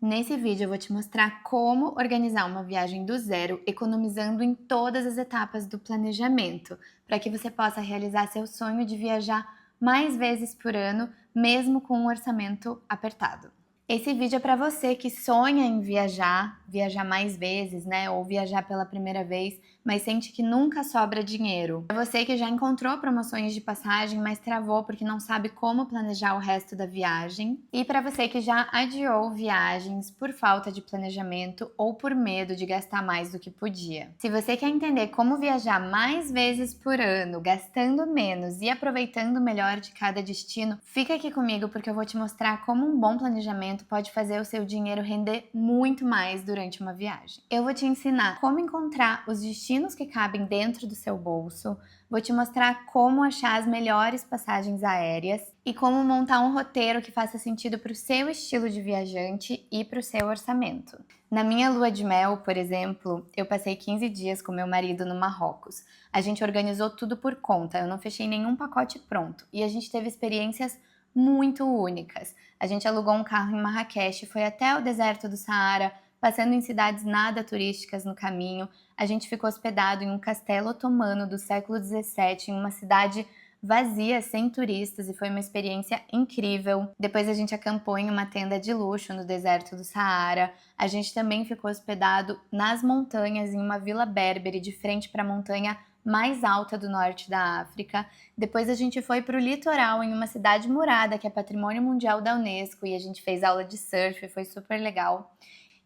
Nesse vídeo eu vou te mostrar como organizar uma viagem do zero, economizando em todas as etapas do planejamento, para que você possa realizar seu sonho de viajar mais vezes por ano, mesmo com um orçamento apertado. Esse vídeo é para você que sonha em viajar mais vezes, né? Ou viajar pela primeira vez, mas sente que nunca sobra dinheiro. Para você que já encontrou promoções de passagem, mas travou porque não sabe como planejar o resto da viagem. E para você que já adiou viagens por falta de planejamento ou por medo de gastar mais do que podia. Se você quer entender como viajar mais vezes por ano, gastando menos e aproveitando melhor de cada destino, fica aqui comigo porque eu vou te mostrar como um bom planejamento pode fazer o seu dinheiro render muito mais durante uma viagem. Eu vou te ensinar como encontrar os destinos que cabem dentro do seu bolso, vou te mostrar como achar as melhores passagens aéreas e como montar um roteiro que faça sentido para o seu estilo de viajante e para o seu orçamento. Na minha lua de mel, por exemplo, eu passei 15 dias com meu marido no Marrocos. A gente organizou tudo por conta, eu não fechei nenhum pacote pronto e a gente teve experiências muito únicas. A gente alugou um carro em Marrakech, foi até o deserto do Saara, passando em cidades nada turísticas no caminho. A gente ficou hospedado em um castelo otomano do século XVII, em uma cidade vazia, sem turistas, e foi uma experiência incrível. Depois a gente acampou em uma tenda de luxo no deserto do Saara. A gente também ficou hospedado nas montanhas, em uma vila berbere, de frente para a montanha mais alta do norte da África. Depois a gente foi para o litoral, em uma cidade murada, que é Patrimônio Mundial da Unesco, e a gente fez aula de surf, foi super legal.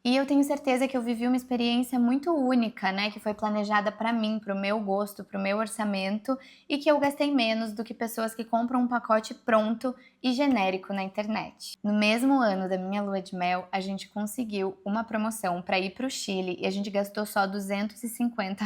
E eu tenho certeza que eu vivi uma experiência muito única, né, que foi planejada para mim, para o meu gosto, para o meu orçamento, e que eu gastei menos do que pessoas que compram um pacote pronto e genérico na internet. No mesmo ano da minha lua de mel, a gente conseguiu uma promoção para ir para o Chile e a gente gastou só R$ 250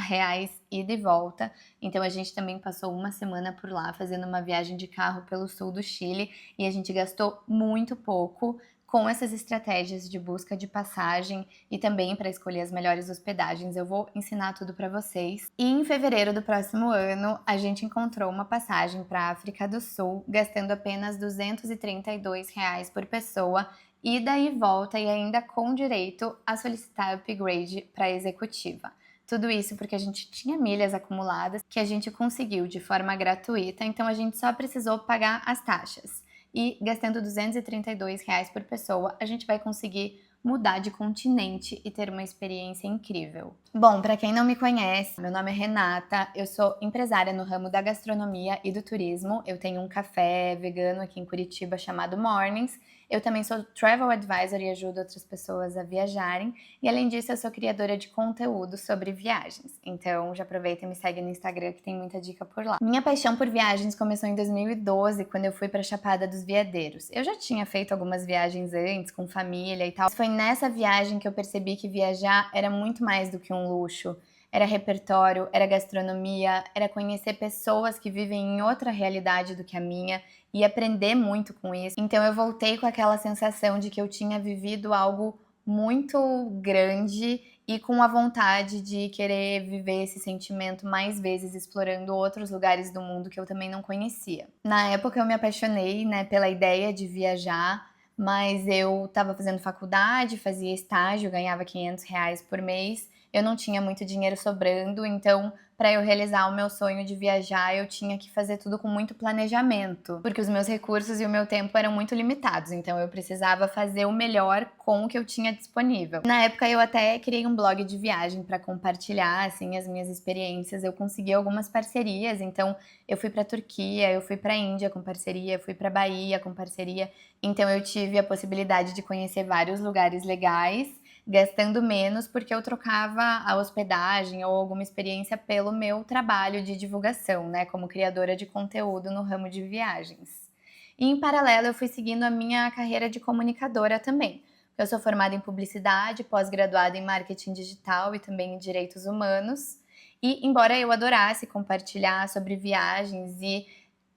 ida e volta. Então a gente também passou uma semana por lá fazendo uma viagem de carro pelo sul do Chile e a gente gastou muito pouco com essas estratégias de busca de passagem e também para escolher as melhores hospedagens. Eu vou ensinar tudo para vocês. E em fevereiro do próximo ano, a gente encontrou uma passagem para a África do Sul, gastando apenas R$ 232 por pessoa, ida e volta e ainda com direito a solicitar upgrade para executiva. Tudo isso porque a gente tinha milhas acumuladas que a gente conseguiu de forma gratuita, então a gente só precisou pagar as taxas. E gastando R$ 232 por pessoa, a gente vai conseguir mudar de continente e ter uma experiência incrível. Bom, para quem não me conhece, meu nome é Renata, eu sou empresária no ramo da gastronomia e do turismo. Eu tenho um café vegano aqui em Curitiba chamado Mornings. Eu também sou travel advisor e ajudo outras pessoas a viajarem. E além disso, eu sou criadora de conteúdo sobre viagens. Então já aproveita e me segue no Instagram que tem muita dica por lá. Minha paixão por viagens começou em 2012, quando eu fui para Chapada dos Veadeiros. Eu já tinha feito algumas viagens antes, com família e tal. Foi nessa viagem que eu percebi que viajar era muito mais do que um luxo. Era repertório, era gastronomia, era conhecer pessoas que vivem em outra realidade do que a minha e aprender muito com isso. Então eu voltei com aquela sensação de que eu tinha vivido algo muito grande e com a vontade de querer viver esse sentimento mais vezes, explorando outros lugares do mundo que eu também não conhecia. Na época eu me apaixonei, né, pela ideia de viajar, mas eu estava fazendo faculdade, fazia estágio, ganhava R$ 500 por mês. Eu não tinha muito dinheiro sobrando, então para eu realizar o meu sonho de viajar, eu tinha que fazer tudo com muito planejamento, porque os meus recursos e o meu tempo eram muito limitados, então eu precisava fazer o melhor com o que eu tinha disponível. Na época eu até criei um blog de viagem para compartilhar assim as minhas experiências. Eu consegui algumas parcerias, então eu fui para Turquia, eu fui para Índia com parceria, eu fui para Bahia com parceria. Então eu tive a possibilidade de conhecer vários lugares legais, gastando menos porque eu trocava a hospedagem ou alguma experiência pelo meu trabalho de divulgação, né, como criadora de conteúdo no ramo de viagens. E em paralelo eu fui seguindo a minha carreira de comunicadora também. Eu sou formada em publicidade, pós-graduada em marketing digital e também em direitos humanos. E embora eu adorasse compartilhar sobre viagens e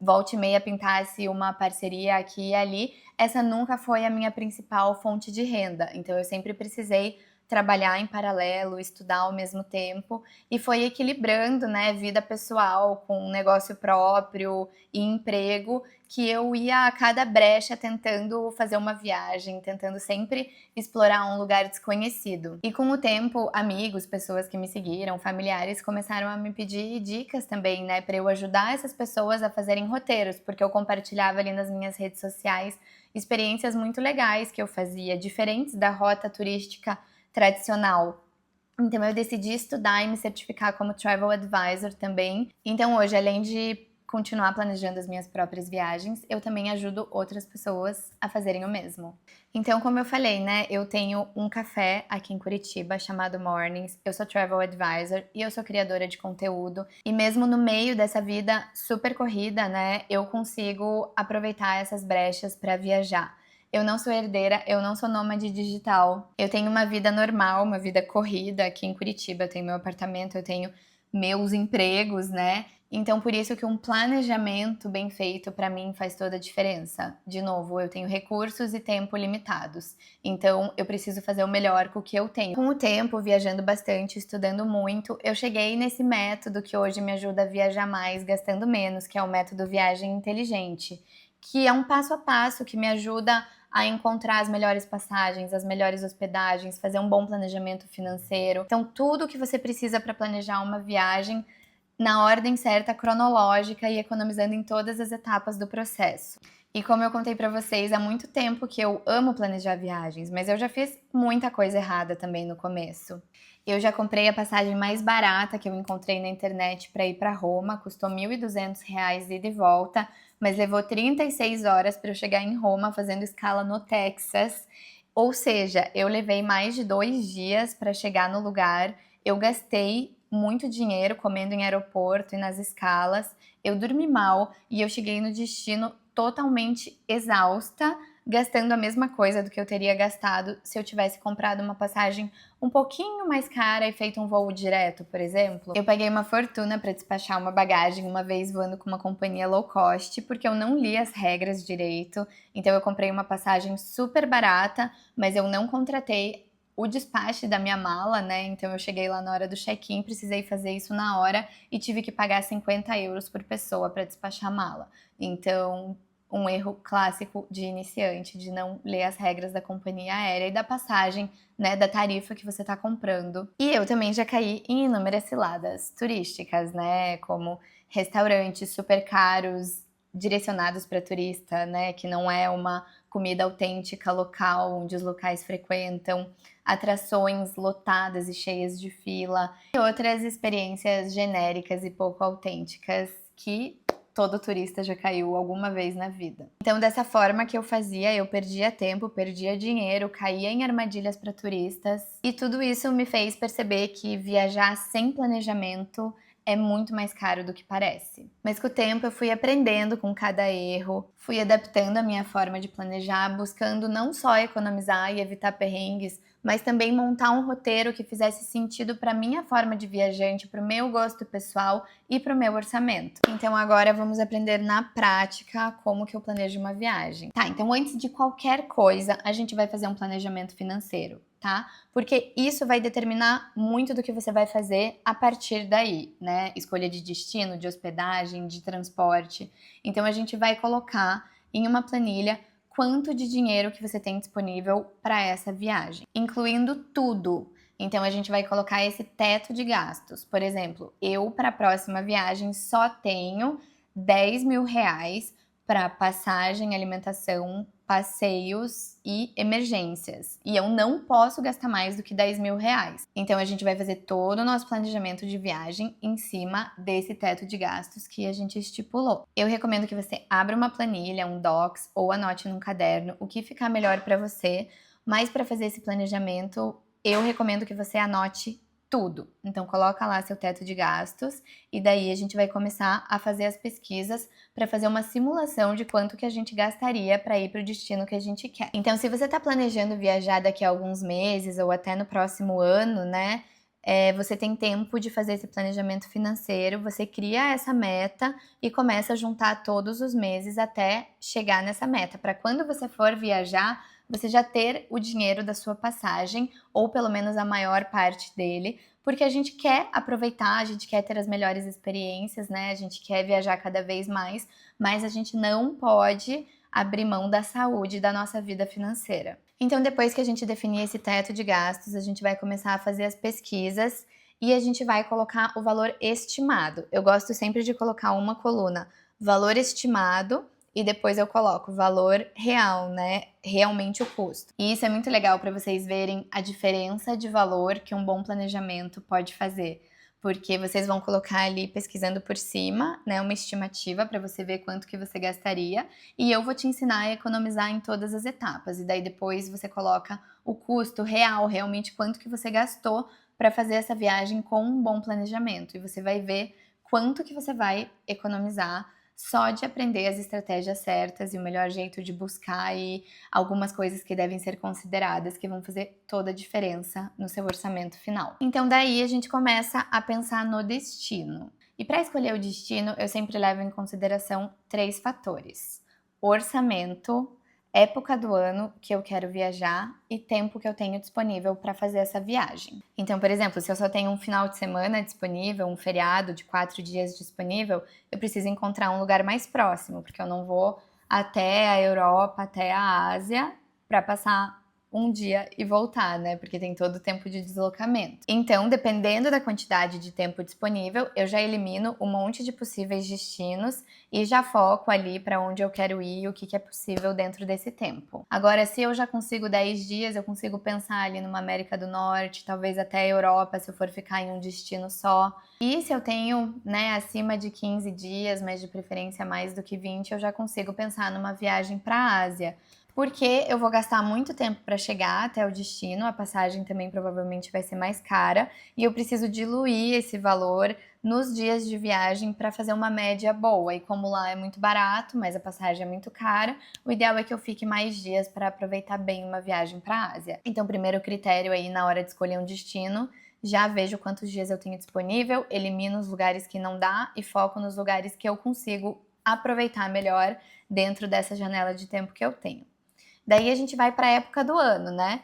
volta e meia pintasse uma parceria aqui e ali, essa nunca foi a minha principal fonte de renda. Então eu sempre precisei trabalhar em paralelo, estudar ao mesmo tempo, e foi equilibrando, né, vida pessoal com negócio próprio e emprego, que eu ia a cada brecha tentando fazer uma viagem, tentando sempre explorar um lugar desconhecido. E com o tempo, amigos, pessoas que me seguiram, familiares, começaram a me pedir dicas também, né, para eu ajudar essas pessoas a fazerem roteiros, porque eu compartilhava ali nas minhas redes sociais experiências muito legais que eu fazia, diferentes da rota turística tradicional. Então eu decidi estudar e me certificar como Travel Advisor também. Então hoje, além de continuar planejando as minhas próprias viagens, eu também ajudo outras pessoas a fazerem o mesmo. Então, como eu falei, né, eu tenho um café aqui em Curitiba chamado Mornings, eu sou Travel Advisor e eu sou criadora de conteúdo. E mesmo no meio dessa vida super corrida, né, eu consigo aproveitar essas brechas para viajar. Eu não sou herdeira, eu não sou nômade digital. Eu tenho uma vida normal, uma vida corrida aqui em Curitiba. Eu tenho meu apartamento, eu tenho meus empregos, né? Então, por isso que um planejamento bem feito para mim faz toda a diferença. De novo, eu tenho recursos e tempo limitados. Então, eu preciso fazer o melhor com o que eu tenho. Com o tempo, viajando bastante, estudando muito, eu cheguei nesse método que hoje me ajuda a viajar mais, gastando menos, que é o método viagem inteligente, que é um passo a passo que me ajuda a encontrar as melhores passagens, as melhores hospedagens, fazer um bom planejamento financeiro. Então, tudo que você precisa para planejar uma viagem na ordem certa, cronológica e economizando em todas as etapas do processo. E como eu contei para vocês, há muito tempo que eu amo planejar viagens, mas eu já fiz muita coisa errada também no começo. Eu já comprei a passagem mais barata que eu encontrei na internet para ir para Roma, custou R$ 1.200 ida e volta, mas levou 36 horas para eu chegar em Roma fazendo escala no Texas. Ou seja, eu levei mais de 2 dias para chegar no lugar, eu gastei muito dinheiro comendo em aeroporto e nas escalas, eu dormi mal e eu cheguei no destino totalmente exausta, gastando a mesma coisa do que eu teria gastado se eu tivesse comprado uma passagem um pouquinho mais cara e feito um voo direto, por exemplo. Eu paguei uma fortuna para despachar uma bagagem uma vez voando com uma companhia low cost, porque eu não li as regras direito, então eu comprei uma passagem super barata, mas eu não contratei o despache da minha mala, né? Então eu cheguei lá na hora do check-in, precisei fazer isso na hora e tive que pagar 50 euros por pessoa para despachar a mala. Então, um erro clássico de iniciante, de não ler as regras da companhia aérea e da passagem, né, da tarifa que você está comprando. E eu também já caí em inúmeras ciladas turísticas, né, como restaurantes super caros, direcionados para turista, né, que não é uma comida autêntica local, onde os locais frequentam, atrações lotadas e cheias de fila, e outras experiências genéricas e pouco autênticas que todo turista já caiu alguma vez na vida. Então, dessa forma que eu fazia, eu perdia tempo, perdia dinheiro, caía em armadilhas para turistas, e tudo isso me fez perceber que viajar sem planejamento é muito mais caro do que parece. Mas com o tempo eu fui aprendendo com cada erro, fui adaptando a minha forma de planejar, buscando não só economizar e evitar perrengues, mas também montar um roteiro que fizesse sentido para minha forma de viajante, para o meu gosto pessoal e para o meu orçamento. Então agora vamos aprender na prática como que eu planejo uma viagem. Tá, então antes de qualquer coisa, a gente vai fazer um planejamento financeiro, tá? Porque isso vai determinar muito do que você vai fazer a partir daí, né? Escolha de destino, de hospedagem, de transporte. Então a gente vai colocar em uma planilha quanto de dinheiro que você tem disponível para essa viagem, incluindo tudo. Então a gente vai colocar esse teto de gastos. Por exemplo, eu para a próxima viagem só tenho R$ 10.000 para passagem, alimentação, passeios e emergências. E eu não posso gastar mais do que R$ 10.000. Então a gente vai fazer todo o nosso planejamento de viagem em cima desse teto de gastos que a gente estipulou. Eu recomendo que você abra uma planilha, um Docs ou anote num caderno o que ficar melhor para você, mas para fazer esse planejamento, eu recomendo que você anote tudo. Então coloca lá seu teto de gastos e daí a gente vai começar a fazer as pesquisas para fazer uma simulação de quanto que a gente gastaria para ir para o destino que a gente quer. Então, se você está planejando viajar daqui a alguns meses ou até no próximo ano, né? Você tem tempo de fazer esse planejamento financeiro, você cria essa meta e começa a juntar todos os meses até chegar nessa meta. Para quando você for viajar, você já ter o dinheiro da sua passagem, ou pelo menos a maior parte dele, porque a gente quer aproveitar, a gente quer ter as melhores experiências, né? A gente quer viajar cada vez mais, mas a gente não pode abrir mão da saúde da nossa vida financeira. Então, depois que a gente definir esse teto de gastos, a gente vai começar a fazer as pesquisas e a gente vai colocar o valor estimado. Eu gosto sempre de colocar uma coluna valor estimado e depois eu coloco valor real, né? Realmente o custo. E isso é muito legal para vocês verem a diferença de valor que um bom planejamento pode fazer. Porque vocês vão colocar ali pesquisando por cima, né, uma estimativa para você ver quanto que você gastaria, e eu vou te ensinar a economizar em todas as etapas. E daí depois você coloca o custo real, realmente quanto que você gastou para fazer essa viagem com um bom planejamento. E você vai ver quanto que você vai economizar só de aprender as estratégias certas e o melhor jeito de buscar e algumas coisas que devem ser consideradas que vão fazer toda a diferença no seu orçamento final. Então daí a gente começa a pensar no destino. E para escolher o destino, eu sempre levo em consideração 3 fatores: orçamento, época do ano que eu quero viajar e tempo que eu tenho disponível para fazer essa viagem. Então, por exemplo, se eu só tenho um final de semana disponível, um feriado de 4 dias disponível, eu preciso encontrar um lugar mais próximo, porque eu não vou até a Europa, até a Ásia, para passar um dia e voltar, né? Porque tem todo o tempo de deslocamento. Então, dependendo da quantidade de tempo disponível, eu já elimino um monte de possíveis destinos e já foco ali para onde eu quero ir e o que é possível dentro desse tempo. Agora, se eu já consigo 10 dias, eu consigo pensar ali numa América do Norte, talvez até a Europa, se eu for ficar em um destino só. E se eu tenho, né, acima de 15 dias, mas de preferência mais do que 20, eu já consigo pensar numa viagem para a Ásia. Porque eu vou gastar muito tempo para chegar até o destino, a passagem também provavelmente vai ser mais cara, e eu preciso diluir esse valor nos dias de viagem para fazer uma média boa. E como lá é muito barato, mas a passagem é muito cara, o ideal é que eu fique mais dias para aproveitar bem uma viagem para a Ásia. Então, primeiro critério aí na hora de escolher um destino, já vejo quantos dias eu tenho disponível, elimino os lugares que não dá e foco nos lugares que eu consigo aproveitar melhor dentro dessa janela de tempo que eu tenho. Daí a gente vai para a época do ano, né?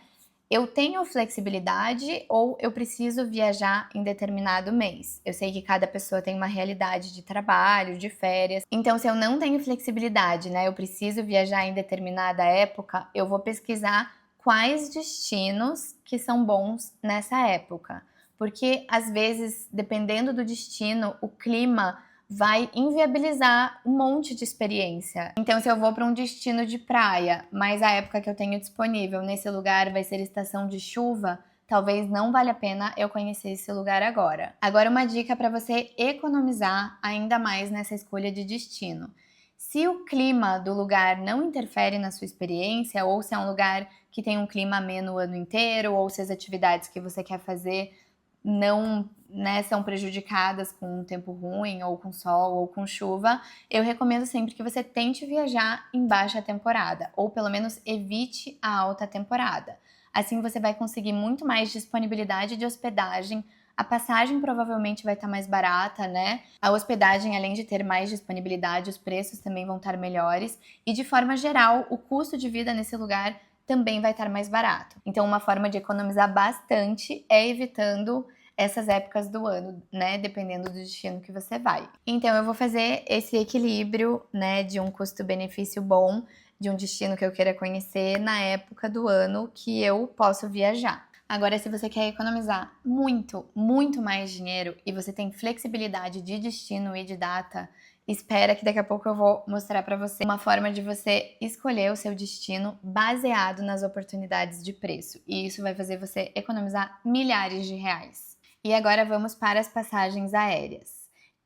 Eu tenho flexibilidade ou eu preciso viajar em determinado mês? Eu sei que cada pessoa tem uma realidade de trabalho, de férias. Então, se eu não tenho flexibilidade, né? Eu preciso viajar em determinada época, eu vou pesquisar quais destinos que são bons nessa época. Porque, às vezes, dependendo do destino, o clima vai inviabilizar um monte de experiência. Então, se eu vou para um destino de praia, mas a época que eu tenho disponível nesse lugar vai ser estação de chuva, talvez não valha a pena eu conhecer esse lugar agora. Agora, uma dica para você economizar ainda mais nessa escolha de destino. Se o clima do lugar não interfere na sua experiência, ou se é um lugar que tem um clima ameno o ano inteiro, ou se as atividades que você quer fazer não, né, são prejudicadas com um tempo ruim, ou com sol, ou com chuva, eu recomendo sempre que você tente viajar em baixa temporada, ou pelo menos evite a alta temporada. Assim você vai conseguir muito mais disponibilidade de hospedagem, a passagem provavelmente vai estar mais barata, né? A hospedagem, além de ter mais disponibilidade, os preços também vão estar melhores, e de forma geral, o custo de vida nesse lugar também vai estar mais barato. Então, uma forma de economizar bastante é evitando essas épocas do ano, né, dependendo do destino que você vai. Então, eu vou fazer esse equilíbrio, né, de um custo-benefício bom, de um destino que eu queira conhecer na época do ano que eu posso viajar. Agora, se você quer economizar muito, muito mais dinheiro e você tem flexibilidade de destino e de data, espera que daqui a pouco eu vou mostrar para você uma forma de você escolher o seu destino baseado nas oportunidades de preço. E isso vai fazer você economizar milhares de reais. E agora vamos para as passagens aéreas.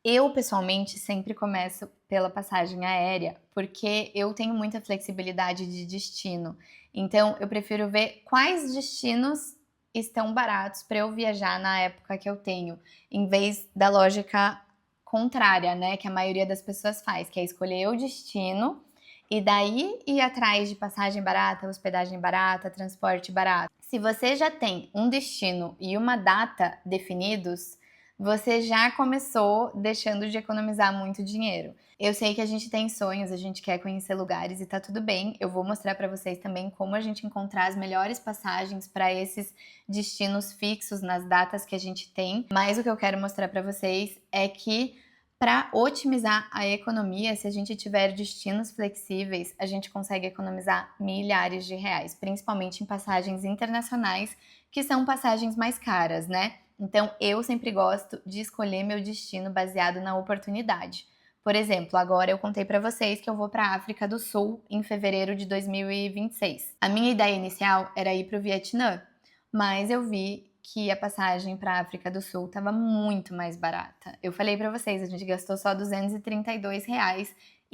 Eu, pessoalmente, sempre começo pela passagem aérea, porque eu tenho muita flexibilidade de destino. Então, eu prefiro ver quais destinos estão baratos para eu viajar na época que eu tenho, em vez da lógica contrária, né, que a maioria das pessoas faz, que é escolher o destino e daí ir atrás de passagem barata, hospedagem barata, transporte barato. Se você já tem um destino e uma data definidos, você já começou deixando de economizar muito dinheiro. Eu sei que a gente tem sonhos, a gente quer conhecer lugares e tá tudo bem. Eu vou mostrar pra vocês também como a gente encontrar as melhores passagens para esses destinos fixos nas datas que a gente tem. Mas o que eu quero mostrar pra vocês é que para otimizar a economia, se a gente tiver destinos flexíveis, a gente consegue economizar milhares de reais, principalmente em passagens internacionais, que são passagens mais caras, né? Então, eu sempre gosto de escolher meu destino baseado na oportunidade. Por exemplo, agora eu contei para vocês que eu vou para a África do Sul em fevereiro de 2026. A minha ideia inicial era ir para o Vietnã, mas eu vi que a passagem para a África do Sul estava muito mais barata. Eu falei para vocês, a gente gastou só R$ 232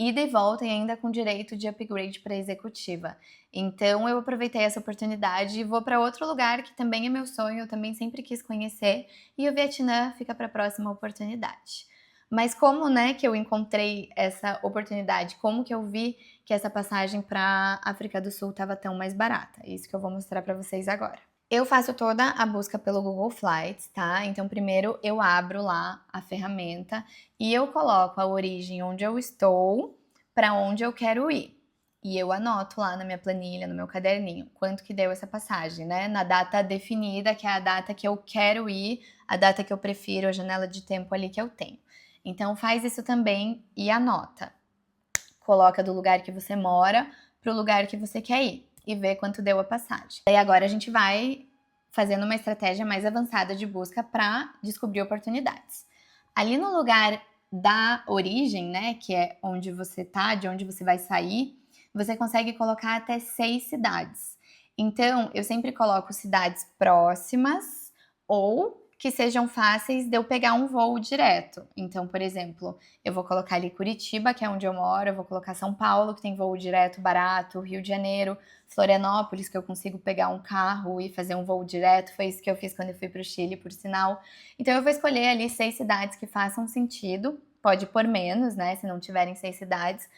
ida e volta e ainda com direito de upgrade para executiva. Então eu aproveitei essa oportunidade e vou para outro lugar que também é meu sonho, eu também sempre quis conhecer, e o Vietnã fica para a próxima oportunidade. Mas como, né, que eu encontrei essa oportunidade? Como que eu vi que essa passagem para a África do Sul estava tão mais barata? É isso que eu vou mostrar para vocês agora. Eu faço toda a busca pelo Google Flights, tá? Então, primeiro eu abro lá a ferramenta e eu coloco a origem onde eu estou para onde eu quero ir. E eu anoto lá na minha planilha, no meu caderninho, quanto que deu essa passagem, né? Na data definida, que é a data que eu quero ir, a data que eu prefiro, a janela de tempo ali que eu tenho. Então, faz isso também e anota. Coloca do lugar que você mora para o lugar que você quer ir e vê quanto deu a passagem. E agora a gente vai fazendo uma estratégia mais avançada de busca para descobrir oportunidades. Ali no lugar da origem, né, que é onde você tá, de onde você vai sair, você consegue colocar até 6 cidades. Então, eu sempre coloco cidades próximas ou que sejam fáceis de eu pegar um voo direto. Então, por exemplo, eu vou colocar ali Curitiba, que é onde eu moro, eu vou colocar São Paulo, que tem voo direto barato, Rio de Janeiro, Florianópolis, que eu consigo pegar um carro e fazer um voo direto. Foi isso que eu fiz quando eu fui para o Chile, por sinal. Então, eu vou escolher ali 6 cidades que façam sentido. Pode pôr menos, né, se não tiverem 6 cidades.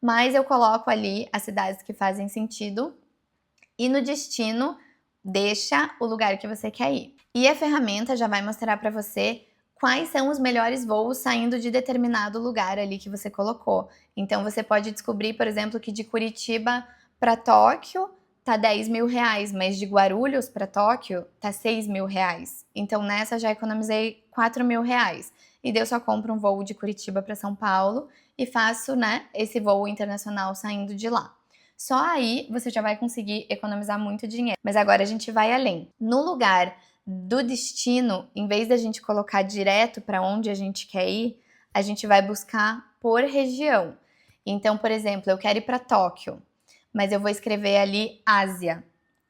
Mas eu coloco ali as cidades que fazem sentido e no destino deixa o lugar que você quer ir. E a ferramenta já vai mostrar para você quais são os melhores voos saindo de determinado lugar ali que você colocou. Então você pode descobrir, por exemplo, que de Curitiba para Tóquio tá R$ 10.000, mas de Guarulhos para Tóquio tá R$ 6.000. Então nessa já economizei R$ 4.000. E daí eu só compro um voo de Curitiba para São Paulo e faço, né, esse voo internacional saindo de lá. Só aí você já vai conseguir economizar muito dinheiro. Mas agora a gente vai além. No lugar do destino, em vez da gente colocar direto para onde a gente quer ir, a gente vai buscar por região. Então, por exemplo, eu quero ir para Tóquio, mas eu vou escrever ali Ásia.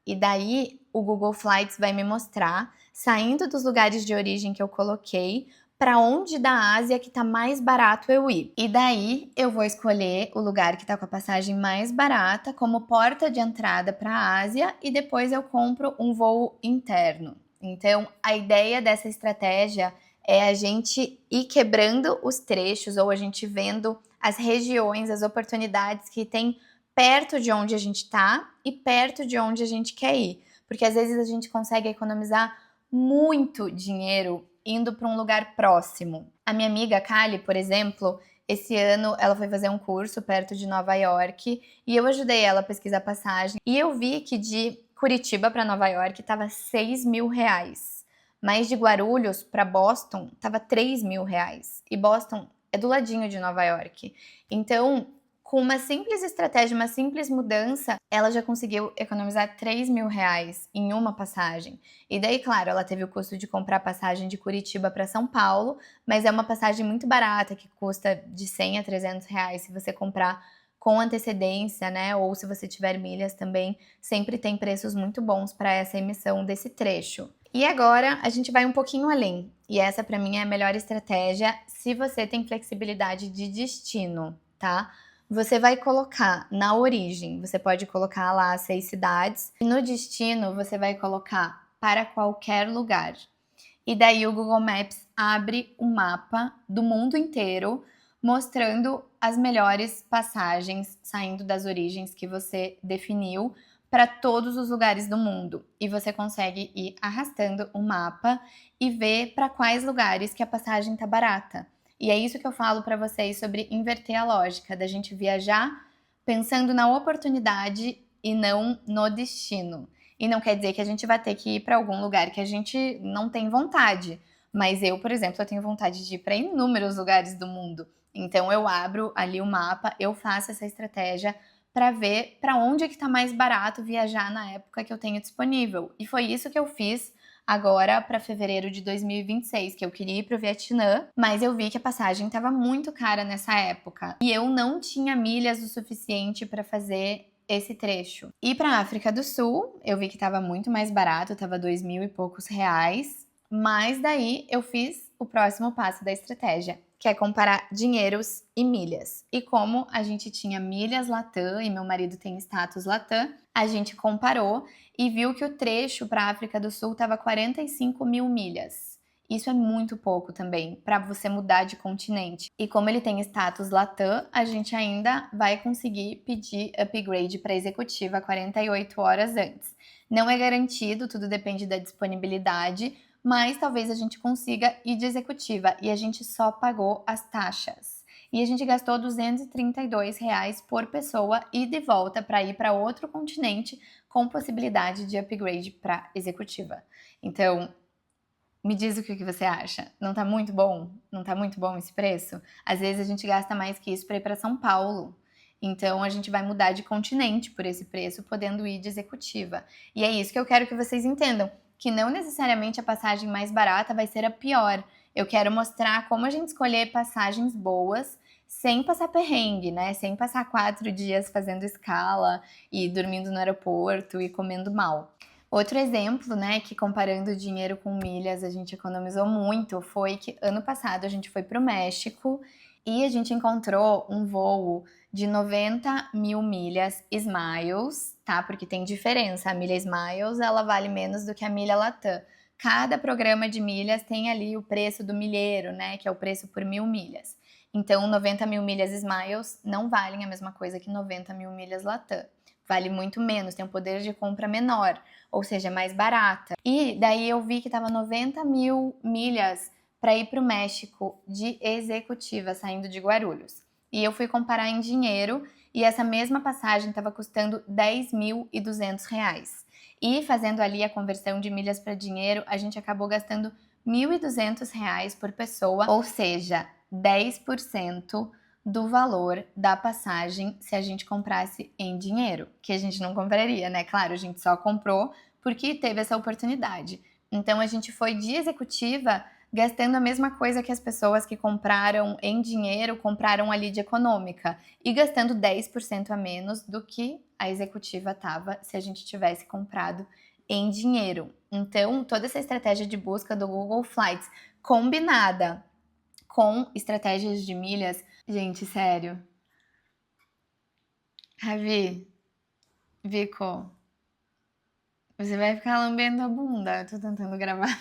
E daí o Google Flights vai me mostrar, saindo dos lugares de origem que eu coloquei, para onde da Ásia que tá mais barato eu ir. E daí eu vou escolher o lugar que tá com a passagem mais barata como porta de entrada para a Ásia e depois eu compro um voo interno. Então, a ideia dessa estratégia é a gente ir quebrando os trechos ou a gente vendo as regiões, as oportunidades que tem perto de onde a gente tá e perto de onde a gente quer ir. Porque às vezes a gente consegue economizar muito dinheiro indo para um lugar próximo. A minha amiga Kali, por exemplo, esse ano ela foi fazer um curso perto de Nova York e eu ajudei ela a pesquisar passagem e eu vi que de Curitiba para Nova York estava R$ 6.000, mas de Guarulhos para Boston estava R$ 3.000 e Boston é do ladinho de Nova York. Então, com uma simples estratégia, uma simples mudança, ela já conseguiu economizar R$ 3.000 em uma passagem. E daí, claro, ela teve o custo de comprar passagem de Curitiba para São Paulo, mas é uma passagem muito barata, que custa de R$ 100 a R$ 300 se você comprar com antecedência, né? Ou se você tiver milhas também, sempre tem preços muito bons para essa emissão desse trecho. E agora a gente vai um pouquinho além. E essa para mim é a melhor estratégia se você tem flexibilidade de destino, tá? Você vai colocar na origem, você pode colocar lá 6 cidades, e no destino você vai colocar para qualquer lugar. E daí o Google Maps abre um mapa do mundo inteiro, mostrando as melhores passagens saindo das origens que você definiu para todos os lugares do mundo. E você consegue ir arrastando o mapa e ver para quais lugares que a passagem tá barata. E é isso que eu falo para vocês sobre inverter a lógica, da gente viajar pensando na oportunidade e não no destino. E não quer dizer que a gente vai ter que ir para algum lugar que a gente não tem vontade. Mas eu, por exemplo, eu tenho vontade de ir para inúmeros lugares do mundo. Então eu abro ali o mapa, eu faço essa estratégia para ver para onde é que está mais barato viajar na época que eu tenho disponível. E foi isso que eu fiz agora para fevereiro de 2026, que eu queria ir para o Vietnã, mas eu vi que a passagem estava muito cara nessa época e eu não tinha milhas o suficiente para fazer esse trecho. E para a África do Sul, eu vi que estava muito mais barato, estava 2.000 e poucos reais, mas daí eu fiz o próximo passo da estratégia, que é comparar dinheiros e milhas. E como a gente tinha milhas Latam e meu marido tem status Latam, a gente comparou e viu que o trecho para a África do Sul estava 45 mil milhas. Isso é muito pouco também para você mudar de continente. E como ele tem status Latam, a gente ainda vai conseguir pedir upgrade para executiva 48 horas antes. Não é garantido, tudo depende da disponibilidade, mas talvez a gente consiga ir de executiva e a gente só pagou as taxas. E a gente gastou R$ 232 por pessoa e de volta para ir para outro continente com possibilidade de upgrade para executiva. Então, me diz o que você acha. Não tá muito bom? Não tá muito bom esse preço? Às vezes a gente gasta mais que isso para ir para São Paulo. Então a gente vai mudar de continente por esse preço, podendo ir de executiva. E é isso que eu quero que vocês entendam, que não necessariamente a passagem mais barata vai ser a pior. Eu quero mostrar como a gente escolher passagens boas sem passar perrengue, né? Sem passar 4 dias fazendo escala e dormindo no aeroporto e comendo mal. Outro exemplo, né, que comparando dinheiro com milhas a gente economizou muito, foi que ano passado a gente foi para o México e a gente encontrou um voo de 90 mil milhas Smiles, tá? Porque tem diferença, a milha Smiles ela vale menos do que a milha Latam. Cada programa de milhas tem ali o preço do milheiro, né, que é o preço por 1.000 milhas. Então, 90 mil milhas Smiles não valem a mesma coisa que 90 mil milhas Latam. Vale muito menos, tem um poder de compra menor, ou seja, mais barata. E daí eu vi que estava 90 mil milhas para ir para o México de executiva, saindo de Guarulhos. E eu fui comparar em dinheiro e essa mesma passagem estava custando R$ 10.200. E fazendo ali a conversão de milhas para dinheiro, a gente acabou gastando R$ 1.200 por pessoa, ou seja, 10% do valor da passagem se a gente comprasse em dinheiro, que a gente não compraria, né? Claro, a gente só comprou porque teve essa oportunidade. Então a gente foi de executiva gastando a mesma coisa que as pessoas que compraram em dinheiro compraram ali de econômica e gastando 10% a menos do que a executiva tava se a gente tivesse comprado em dinheiro. Então, toda essa estratégia de busca do Google Flights combinada com estratégias de milhas, gente, sério. Ravi, Vico, você vai ficar lambendo a bunda. Eu tô tentando gravar.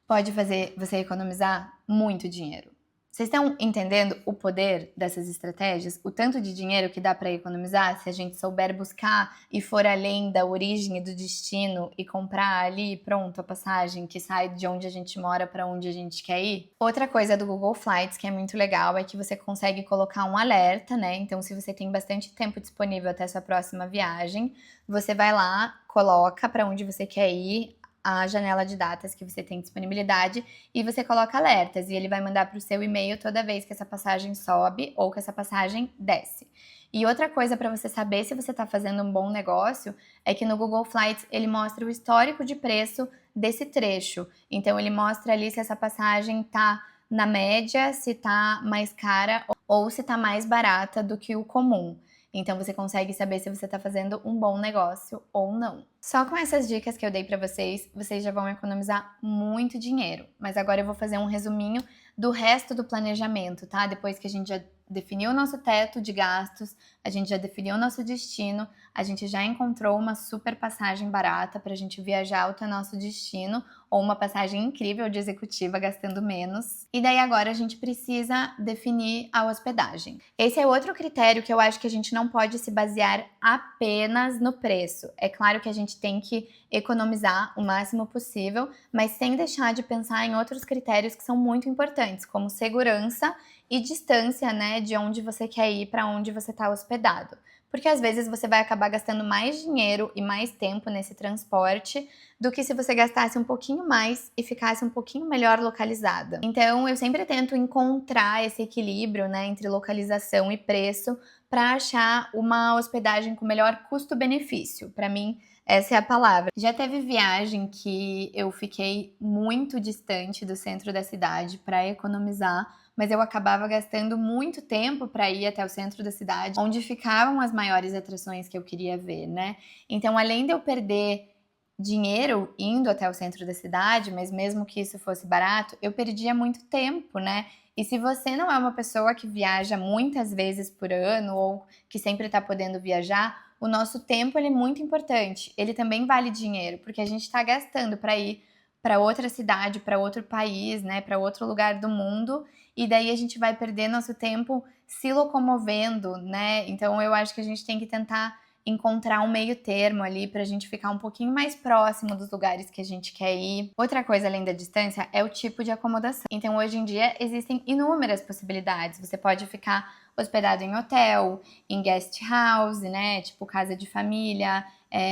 Pode fazer você economizar muito dinheiro. Vocês estão entendendo o poder dessas estratégias? O tanto de dinheiro que dá para economizar se a gente souber buscar e for além da origem e do destino e comprar ali, pronto, a passagem que sai de onde a gente mora para onde a gente quer ir? Outra coisa do Google Flights que é muito legal é que você consegue colocar um alerta, né? Então, se você tem bastante tempo disponível até a sua próxima viagem, você vai lá, coloca para onde você quer ir, a janela de datas que você tem disponibilidade e você coloca alertas e ele vai mandar para o seu e-mail toda vez que essa passagem sobe ou que essa passagem desce. E outra coisa para você saber se você está fazendo um bom negócio é que no Google Flights ele mostra o histórico de preço desse trecho. Então ele mostra ali se essa passagem está na média, se está mais cara ou se está mais barata do que o comum. Então você consegue saber se você está fazendo um bom negócio ou não. Só com essas dicas que eu dei para vocês, vocês já vão economizar muito dinheiro. Mas agora eu vou fazer um resuminho do resto do planejamento, tá? Depois que a gente já definiu o nosso teto de gastos, a gente já definiu o nosso destino, a gente já encontrou uma super passagem barata pra gente viajar até o nosso destino, ou uma passagem incrível de executiva gastando menos. E daí agora a gente precisa definir a hospedagem. Esse é outro critério que eu acho que a gente não pode se basear apenas no preço. É claro que a gente tem que economizar o máximo possível, mas sem deixar de pensar em outros critérios que são muito importantes, como segurança e distância, né, de onde você quer ir para onde você está hospedado. Porque às vezes você vai acabar gastando mais dinheiro e mais tempo nesse transporte do que se você gastasse um pouquinho mais e ficasse um pouquinho melhor localizada. Então, eu sempre tento encontrar esse equilíbrio, né, entre localização e preço para achar uma hospedagem com melhor custo-benefício. Para mim, essa é a palavra. Já teve viagem que eu fiquei muito distante do centro da cidade para economizar, mas eu acabava gastando muito tempo para ir até o centro da cidade, onde ficavam as maiores atrações que eu queria ver, né? Então, além de eu perder dinheiro indo até o centro da cidade, mas mesmo que isso fosse barato, eu perdia muito tempo, né? E se você não é uma pessoa que viaja muitas vezes por ano ou que sempre está podendo viajar, o nosso tempo ele é muito importante. Ele também vale dinheiro, porque a gente está gastando para ir para outra cidade, para outro país, né, para outro lugar do mundo, e daí a gente vai perder nosso tempo se locomovendo, né? Então eu acho que a gente tem que tentar encontrar um meio termo ali pra gente ficar um pouquinho mais próximo dos lugares que a gente quer ir. Outra coisa além da distância é o tipo de acomodação. Então hoje em dia existem inúmeras possibilidades. Você pode ficar hospedado em hotel, em guest house, né, tipo casa de família,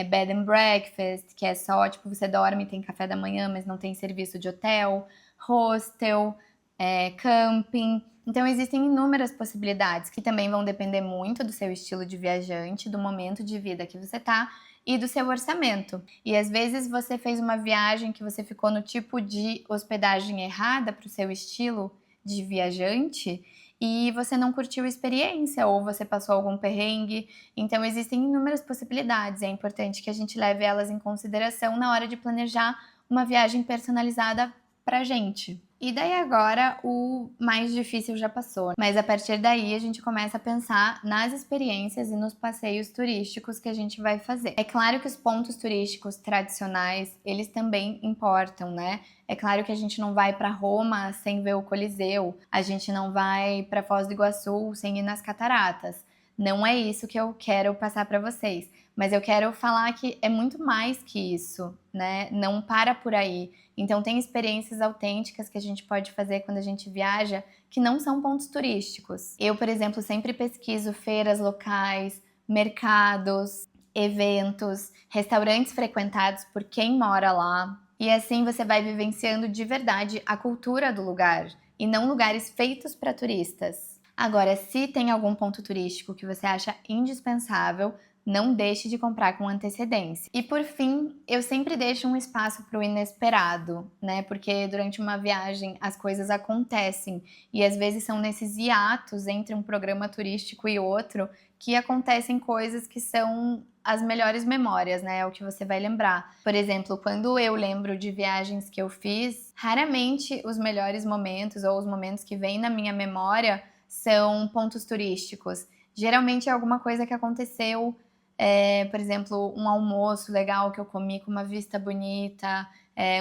bed and breakfast, que é só, tipo, você dorme, tem café da manhã, mas não tem serviço de hotel, hostel, camping. Então existem inúmeras possibilidades que também vão depender muito do seu estilo de viajante, do momento de vida que você tá e do seu orçamento. E às vezes você fez uma viagem que você ficou no tipo de hospedagem errada para o seu estilo de viajante e você não curtiu a experiência ou você passou algum perrengue. Então existem inúmeras possibilidades. É importante que a gente leve elas em consideração na hora de planejar uma viagem personalizada pra gente. E daí agora o mais difícil já passou, mas a partir daí a gente começa a pensar nas experiências e nos passeios turísticos que a gente vai fazer. É claro que os pontos turísticos tradicionais, eles também importam, né? É claro que a gente não vai para Roma sem ver o Coliseu, a gente não vai para Foz do Iguaçu sem ir nas cataratas. Não é isso que eu quero passar para vocês, mas eu quero falar que é muito mais que isso, né? Não para por aí. Então tem experiências autênticas que a gente pode fazer quando a gente viaja que não são pontos turísticos. Eu, por exemplo, sempre pesquiso feiras locais, mercados, eventos, restaurantes frequentados por quem mora lá. E assim você vai vivenciando de verdade a cultura do lugar e não lugares feitos para turistas. Agora, se tem algum ponto turístico que você acha indispensável, não deixe de comprar com antecedência. E por fim, eu sempre deixo um espaço para o inesperado, né? Porque durante uma viagem as coisas acontecem e às vezes são nesses hiatos entre um programa turístico e outro que acontecem coisas que são as melhores memórias, né? É o que você vai lembrar. Por exemplo, quando eu lembro de viagens que eu fiz, raramente os melhores momentos ou os momentos que vêm na minha memória são pontos turísticos. Geralmente é alguma coisa que aconteceu, por exemplo, um almoço legal que eu comi com uma vista bonita,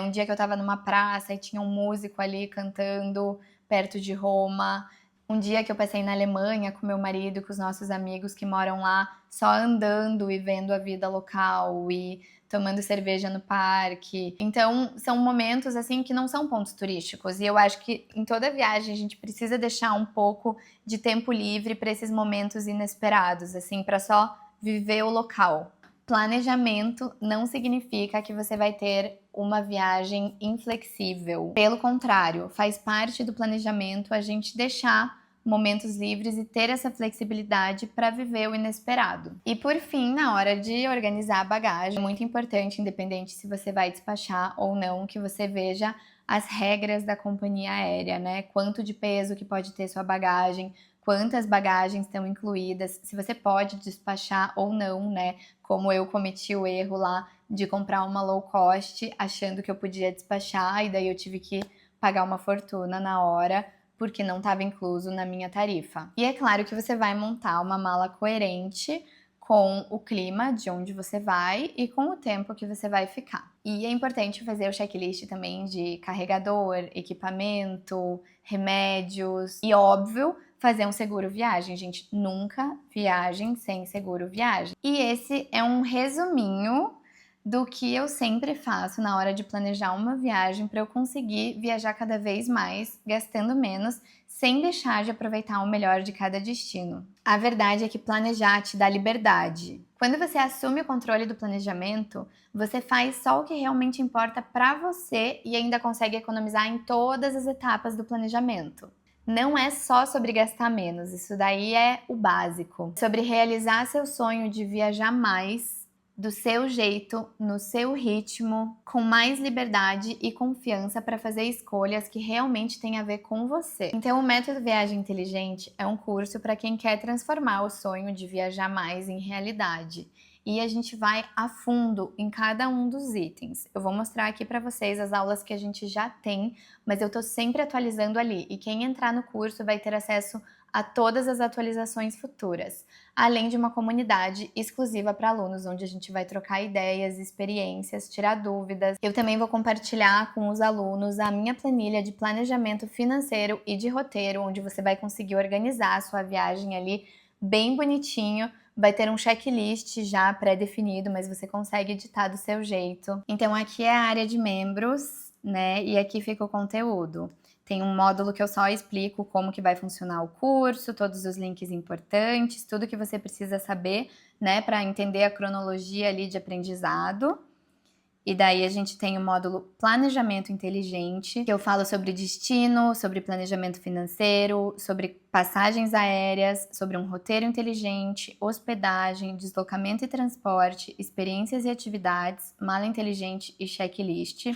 um dia que eu estava numa praça e tinha um músico ali cantando perto de Roma, um dia que eu passei na Alemanha com meu marido e com os nossos amigos que moram lá, só andando e vendo a vida local e tomando cerveja no parque. Então, são momentos assim que não são pontos turísticos. E eu acho que em toda viagem a gente precisa deixar um pouco de tempo livre para esses momentos inesperados, assim, para só viver o local. Planejamento não significa que você vai ter uma viagem inflexível. Pelo contrário, faz parte do planejamento a gente deixar momentos livres e ter essa flexibilidade para viver o inesperado. E por fim, na hora de organizar a bagagem, é muito importante, independente se você vai despachar ou não, que você veja as regras da companhia aérea, né? Quanto de peso que pode ter sua bagagem, quantas bagagens estão incluídas, se você pode despachar ou não, né? Como eu cometi o erro lá de comprar uma low cost achando que eu podia despachar e daí eu tive que pagar uma fortuna na hora porque não estava incluso na minha tarifa. E é claro que você vai montar uma mala coerente com o clima de onde você vai e com o tempo que você vai ficar. E é importante fazer o checklist também de carregador, equipamento, remédios e, óbvio, fazer um seguro viagem. Gente, nunca viagem sem seguro viagem. E esse é um resuminho do que eu sempre faço na hora de planejar uma viagem para eu conseguir viajar cada vez mais, gastando menos, sem deixar de aproveitar o melhor de cada destino. A verdade é que planejar te dá liberdade. Quando você assume o controle do planejamento, você faz só o que realmente importa para você e ainda consegue economizar em todas as etapas do planejamento. Não é só sobre gastar menos, isso daí é o básico. Sobre realizar seu sonho de viajar mais, do seu jeito, no seu ritmo, com mais liberdade e confiança para fazer escolhas que realmente têm a ver com você. Então, o Método Viagem Inteligente é um curso para quem quer transformar o sonho de viajar mais em realidade. E a gente vai a fundo em cada um dos itens. Eu vou mostrar aqui para vocês as aulas que a gente já tem, mas eu tô sempre atualizando ali. E quem entrar no curso vai ter acesso a todas as atualizações futuras, além de uma comunidade exclusiva para alunos, onde a gente vai trocar ideias, experiências, tirar dúvidas. Eu também vou compartilhar com os alunos a minha planilha de planejamento financeiro e de roteiro, onde você vai conseguir organizar a sua viagem ali bem bonitinho. Vai ter um checklist já pré-definido, mas você consegue editar do seu jeito. Então aqui é a área de membros, né? E aqui fica o conteúdo. Tem um módulo que eu só explico como que vai funcionar o curso, todos os links importantes, tudo que você precisa saber, né, para entender a cronologia ali de aprendizado. E daí a gente tem o módulo Planejamento Inteligente, que eu falo sobre destino, sobre planejamento financeiro, sobre passagens aéreas, sobre um roteiro inteligente, hospedagem, deslocamento e transporte, experiências e atividades, mala inteligente e checklist.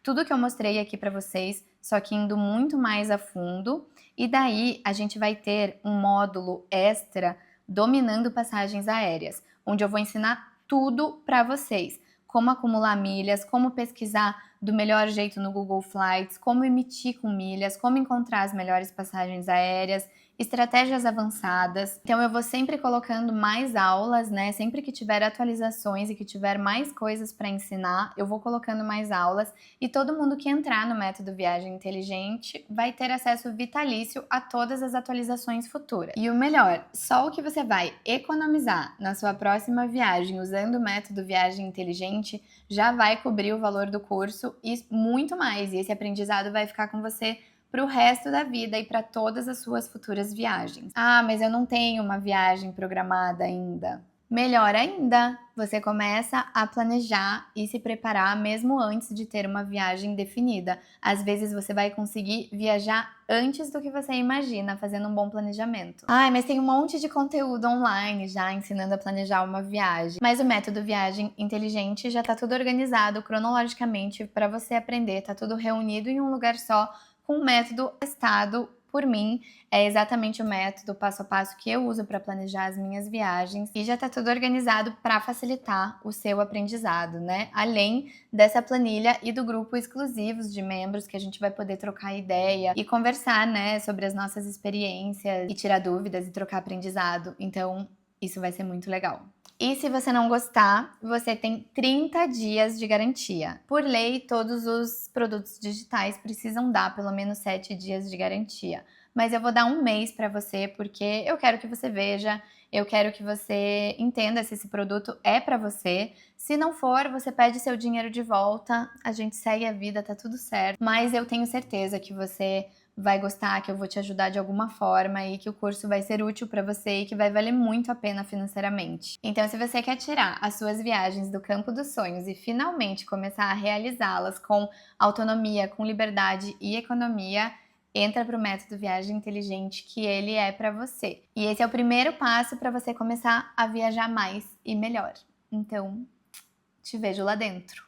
Tudo que eu mostrei aqui para vocês, só que indo muito mais a fundo. E daí a gente vai ter um módulo extra dominando passagens aéreas, onde eu vou ensinar tudo para vocês. Como acumular milhas, como pesquisar do melhor jeito no Google Flights, como emitir com milhas, como encontrar as melhores passagens aéreas, estratégias avançadas. Então eu vou sempre colocando mais aulas, né? Sempre que tiver atualizações e que tiver mais coisas para ensinar, eu vou colocando mais aulas e todo mundo que entrar no Método Viagem Inteligente vai ter acesso vitalício a todas as atualizações futuras. E o melhor, só o que você vai economizar na sua próxima viagem usando o Método Viagem Inteligente já vai cobrir o valor do curso e muito mais. E esse aprendizado vai ficar com você para o resto da vida e para todas as suas futuras viagens. Ah, mas eu não tenho uma viagem programada ainda. Melhor ainda, você começa a planejar e se preparar mesmo antes de ter uma viagem definida. Às vezes você vai conseguir viajar antes do que você imagina, fazendo um bom planejamento. Ai, mas tem um monte de conteúdo online já ensinando a planejar uma viagem. Mas o Método Viagem Inteligente já tá tudo organizado cronologicamente para você aprender, tá tudo reunido em um lugar só, com um método testado por mim. É exatamente o método passo a passo que eu uso para planejar as minhas viagens e já tá tudo organizado para facilitar o seu aprendizado, né? Além dessa planilha e do grupo exclusivos de membros que a gente vai poder trocar ideia e conversar, né, sobre as nossas experiências e tirar dúvidas e trocar aprendizado. Então, isso vai ser muito legal. E se você não gostar, você tem 30 dias de garantia. Por lei, todos os produtos digitais precisam dar pelo menos 7 dias de garantia. Mas eu vou dar um mês para você porque eu quero que você veja, eu quero que você entenda se esse produto é para você. Se não for, você pede seu dinheiro de volta, a gente segue a vida, tá tudo certo. Mas eu tenho certeza que você vai gostar, que eu vou te ajudar de alguma forma e que o curso vai ser útil para você e que vai valer muito a pena financeiramente. Então, se você quer tirar as suas viagens do campo dos sonhos e finalmente começar a realizá-las com autonomia, com liberdade e economia, entra para o Método Viagem Inteligente, que ele é para você. E esse é o primeiro passo para você começar a viajar mais e melhor. Então, te vejo lá dentro.